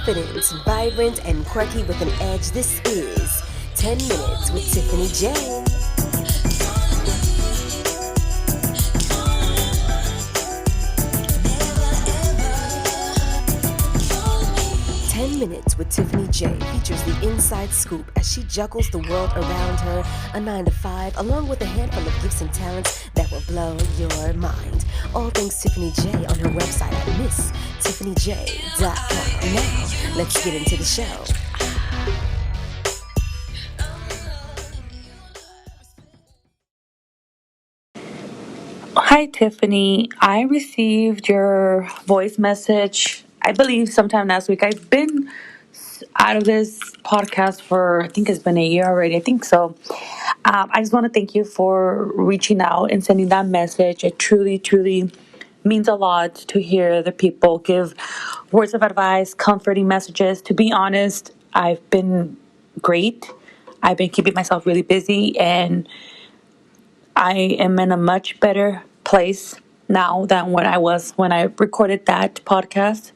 Confident, vibrant, and quirky with an edge, this is 10 Minutes with Tiffany J. 10 Minutes with Tiffany J features the inside scoop as she juggles the world around her, a 9 to 5, along with a handful of gifts and talents that will blow your mind. All things Tiffany J on her website at MissTiffanyJ.com. Now, let's get into the show. Hi, Tiffany. I received your voice message, I believe, sometime last week. I've been out of this podcast for, I think it's been a year already. I think so. I just want to thank you for reaching out and sending that message. It truly, truly means a lot to hear the people give words of advice, comforting messages. To be honest, I've been great. I've been keeping myself really busy, and I am in a much better place now than when I was when I recorded that podcast.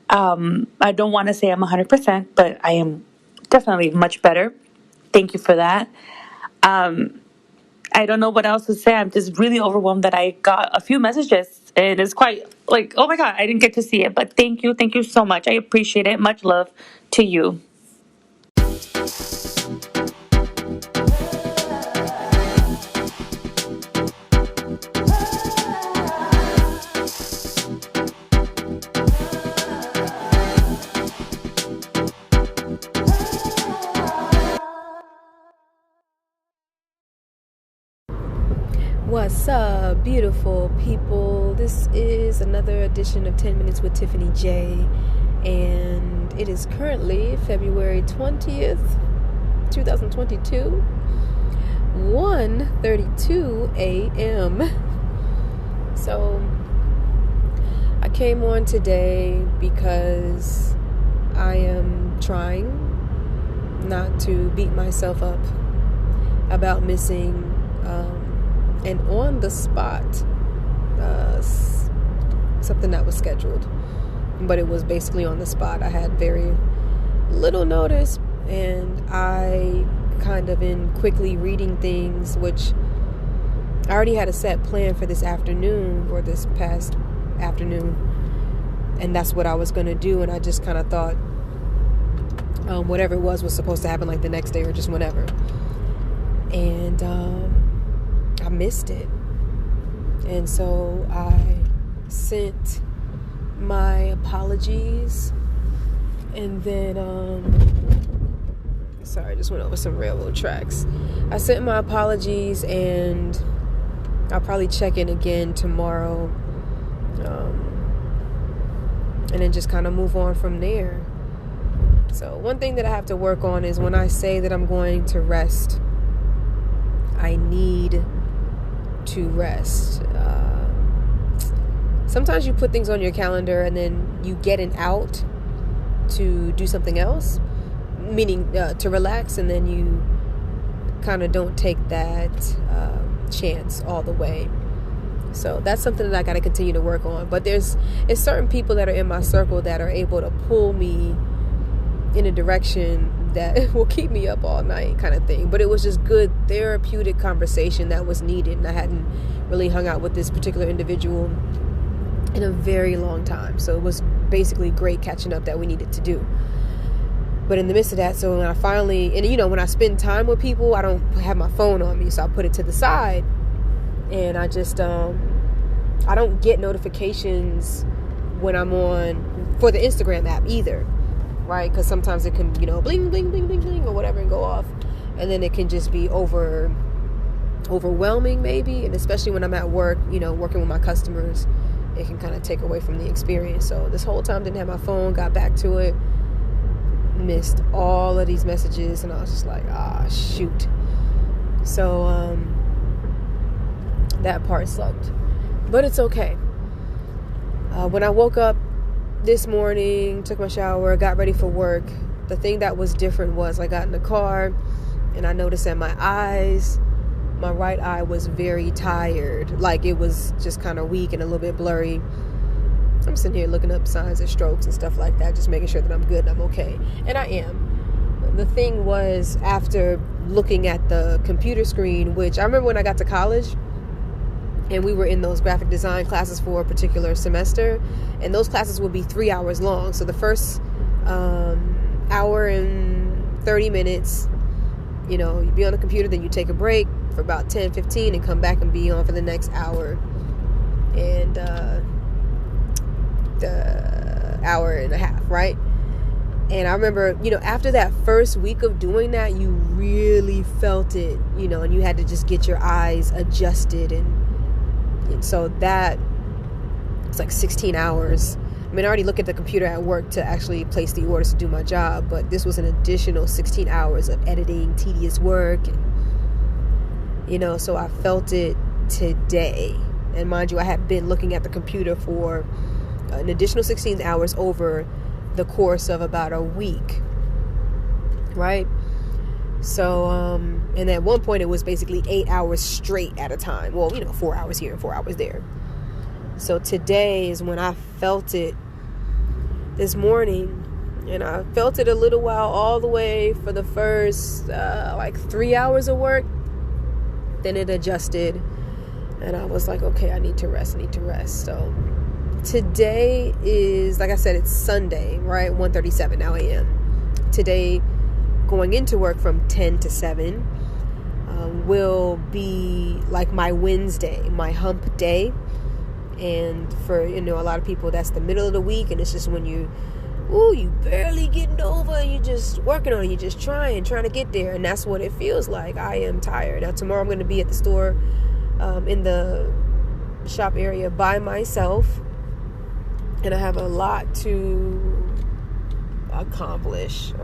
I don't want to say I'm 100%, but I am definitely much better. Thank you for that. I don't know what else to say. I'm just really overwhelmed that I got a few messages, and it's quite like, oh my God, I didn't get to see it. But thank you. Thank you so much. I appreciate it. Much love to you. What's up, beautiful people? This is another edition of 10 Minutes with Tiffany J, and it is currently February 20th, 2022, 1:32 a.m. So I came on today because I am trying not to beat myself up about missing and on the spot something that was scheduled, but it was basically on the spot. I had very little notice, and I kind of in quickly reading things, which I already had a set plan for this afternoon or this past afternoon, and that's what I was going to do. And I just kind of thought whatever it was supposed to happen like the next day or just whenever, and I missed it. And so I sent my apologies, and then sorry, I just went over some railroad tracks. I sent my apologies, and I'll probably check in again tomorrow, and then just kind of move on from there. So one thing that I have to work on is when I say that I'm going to rest, I need to rest. Sometimes you put things on your calendar and then you get an out to do something else, meaning to relax, and then you kind of don't take that chance all the way. So that's something that I got to continue to work on. But it's certain people that are in my circle that are able to pull me in a direction that will keep me up all night, kind of thing. But it was just good therapeutic conversation that was needed, and I hadn't really hung out with this particular individual in a very long time, so it was basically great catching up that we needed to do. But in the midst of that, so when I finally, and when I spend time with people, I don't have my phone on me, so I put it to the side, and I just I don't get notifications when I'm on for the Instagram app either, right? Because sometimes it can, bling, bling, bling, bling, bling, or whatever, and go off. And then it can just be overwhelming, maybe. And especially when I'm at work, working with my customers, it can kind of take away from the experience. So this whole time, didn't have my phone, got back to it, missed all of these messages, and I was just like, shoot. So that part sucked. But it's okay. When I woke up this morning, took my shower, got ready for work, the thing that was different was I got in the car and I noticed that my right eye was very tired. Like it was just kind of weak and a little bit blurry. I'm sitting here looking up signs of strokes and stuff like that, just making sure that I'm good and I'm okay. And I am. The thing was, after looking at the computer screen, which I remember when I got to college and we were in those graphic design classes for a particular semester, and those classes would be 3 hours long. So the first hour and 30 minutes, you know, you'd be on the computer, then you take a break for about 10-15 and come back and be on for the next hour and the hour and a half, right? And I remember, you know, after that first week of doing that, you really felt it, you know, and you had to just get your eyes adjusted. And so that, it's like 16 hours. I mean, I already look at the computer at work to actually place the orders to do my job, but this was an additional 16 hours of editing, tedious work. And, you know, so I felt it today. And mind you, I had been looking at the computer for an additional 16 hours over the course of about a week, right? So, and at one point it was basically 8 hours straight at a time. Well, you know, 4 hours here and 4 hours there. So today is when I felt it this morning, and I felt it a little while all the way for the first, like 3 hours of work. Then it adjusted, and I was like, okay, I need to rest. So today is, like I said, it's Sunday, right? 1:37 now a.m. Today, going into work from 10 to 7 will be like my Wednesday, my hump day. And for, you know, a lot of people, that's the middle of the week, and it's just when you barely getting over, you just working on it, you just trying to get there, and that's what it feels like. I am tired. Now tomorrow I'm going to be at the store in the shop area by myself, and I have a lot to accomplish.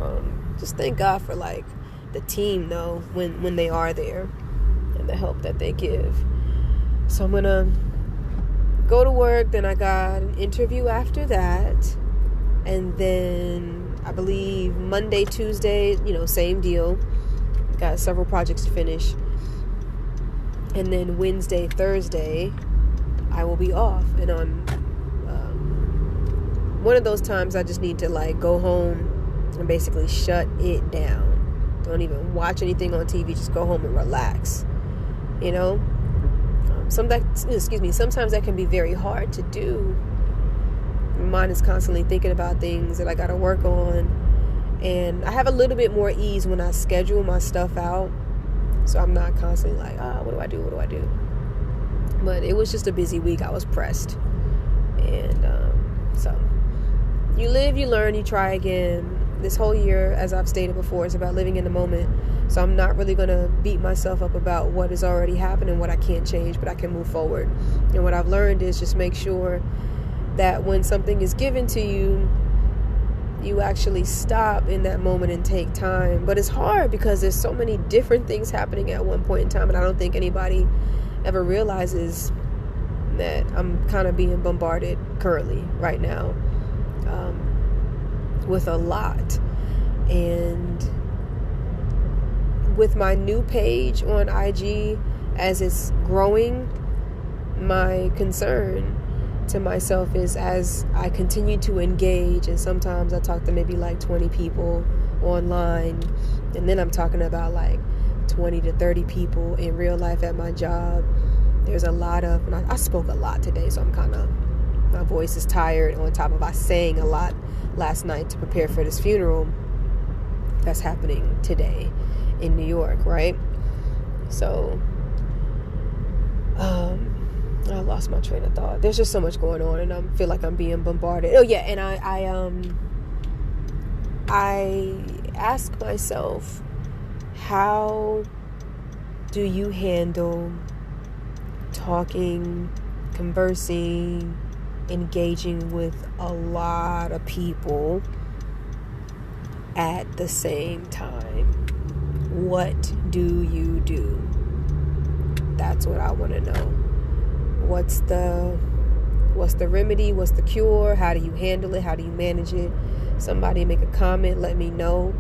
Just thank God for like the team though, when they are there, and the help that they give. So I'm gonna go to work, then I got an interview after that, and then I believe Monday, Tuesday, you know, same deal, got several projects to finish, and then Wednesday, Thursday I will be off. And on one of those times I just need to like go home and basically shut it down. Don't even watch anything on TV, just go home and relax, you know. Sometimes that can be very hard to do. My mind is constantly thinking about things that I got to work on, and I have a little bit more ease when I schedule my stuff out, so I'm not constantly like, what do I do? But it was just a busy week. I was pressed, and so you live, you learn, you try again. This whole year, as I've stated before, is about living in the moment. So I'm not really going to beat myself up about what has already happened and what I can't change, but I can move forward. And what I've learned is just make sure that when something is given to you, you actually stop in that moment and take time. But it's hard because there's so many different things happening at one point in time, and I don't think anybody ever realizes that I'm kind of being bombarded currently right now with a lot. And with my new page on IG, as it's growing, my concern to myself is, as I continue to engage, and sometimes I talk to maybe like 20 people online, and then I'm talking about like 20 to 30 people in real life at my job. There's a lot of, and I spoke a lot today, so my voice is tired, on top of I sang a lot last night to prepare for this funeral that's happening today in New York, right? So I lost my train of thought. There's just so much going on, and I feel like I'm being bombarded. Oh yeah, and I ask myself, how do you handle talking, conversing, engaging with a lot of people at the same time? What do you do? That's what I want to know. What's the remedy? What's the cure? How do you handle it? How do you manage it? Somebody make a comment, let me know.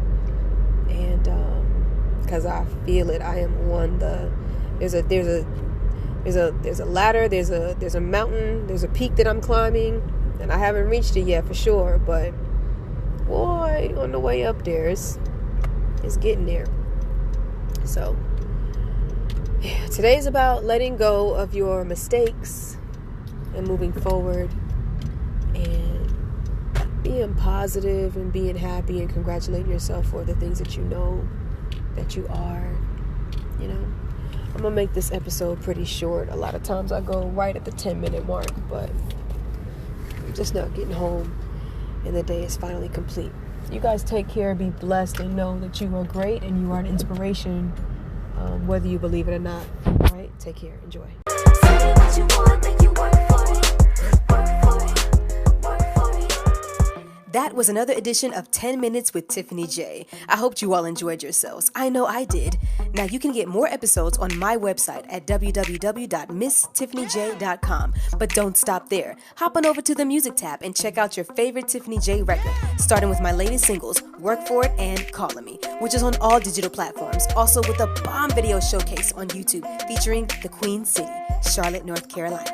And because I feel it, I am on there's a ladder, there's a mountain, there's a peak that I'm climbing, And I haven't reached it yet for sure, but boy, on the way up there, it's getting there. So, yeah, today's about letting go of your mistakes and moving forward and being positive and being happy and congratulating yourself for the things that you know that you are, you know. I'm going to make this episode pretty short. A lot of times I go right at the 10-minute mark, but I'm just not getting home and the day is finally complete. You guys take care, be blessed, and know that you are great and you are an inspiration, whether you believe it or not. All right? Take care. Enjoy. That was another edition of 10 Minutes with Tiffany J. I hoped you all enjoyed yourselves. I know I did. Now you can get more episodes on my website at www.misstiffanyj.com. But don't stop there. Hop on over to the music tab and check out your favorite Tiffany J record, starting with my latest singles, Work For It and Callin' Me, which is on all digital platforms. Also with a bomb video showcase on YouTube featuring the Queen City, Charlotte, North Carolina.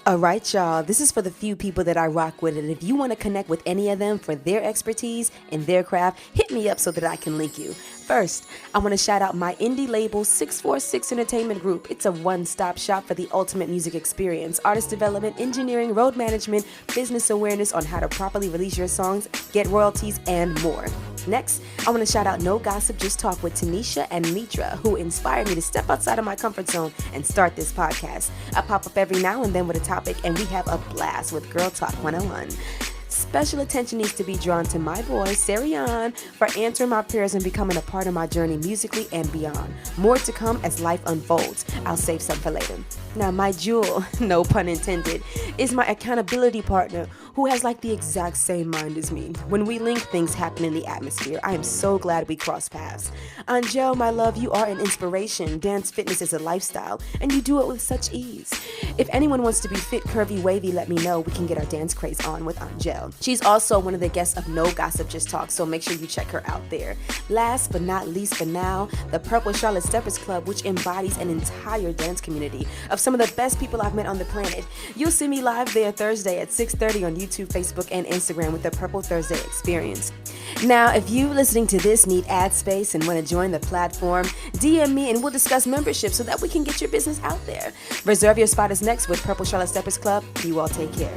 All right, y'all, this is for the few people that I rock with, and if you want to connect with any of them for their expertise in their craft, hit me up so that I can link you. First, I want to shout out my indie label 646 Entertainment Group. It's a one-stop shop for the ultimate music experience, artist development, engineering, road management, business awareness on how to properly release your songs, get royalties, and more. Next, I want to shout out No Gossip, Just Talk with Tanisha and Mitra, who inspired me to step outside of my comfort zone and start this podcast. I pop up every now and then with a topic, and we have a blast with Girl Talk 101. Special attention needs to be drawn to my boy, Sarian, for answering my prayers and becoming a part of my journey musically and beyond. More to come as life unfolds. I'll save some for later. Now, my jewel, no pun intended, is my accountability partner who has like the exact same mind as me. When we link, things happen in the atmosphere. I am so glad we crossed paths. Angel, my love, you are an inspiration. Dance fitness is a lifestyle, and you do it with such ease. If anyone wants to be fit, curvy, wavy, let me know. We can get our dance craze on with Angel. She's also one of the guests of No Gossip, Just Talk, so make sure you check her out there. Last but not least for now, the Purple Charlotte Steppers Club, which embodies an entire dance community of some of the best people I've met on the planet. You'll see me live there Thursday at 6:30 on YouTube, Facebook, and Instagram with the Purple Thursday Experience. Now, if you listening to this need ad space and want to join the platform, DM me and we'll discuss membership so that we can get your business out there. Reserve your spot is next with Purple Charlotte Steppers Club. You all take care.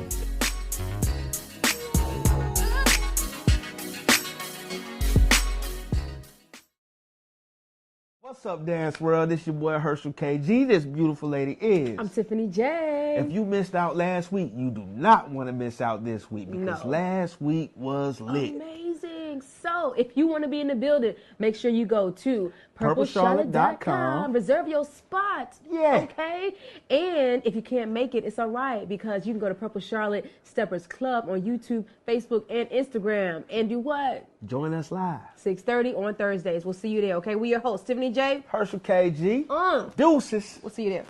What's up, Dance World? This your boy Herschel KG. This beautiful lady is. I'm Tiffany J. If you missed out last week, you do not want to miss out this week because last week was lit. Amazing. So, if you want to be in the building, make sure you go to purplecharlotte.com. Reserve your spot. Yeah. Okay? And if you can't make it, it's all right because you can go to Purple Charlotte Steppers Club on YouTube, Facebook, and Instagram. And do what? Join us live. 6:30 on Thursdays. We'll see you there, okay? We your hosts, Tiffany J. Herschel KG. Deuces. Deuces. We'll see you there.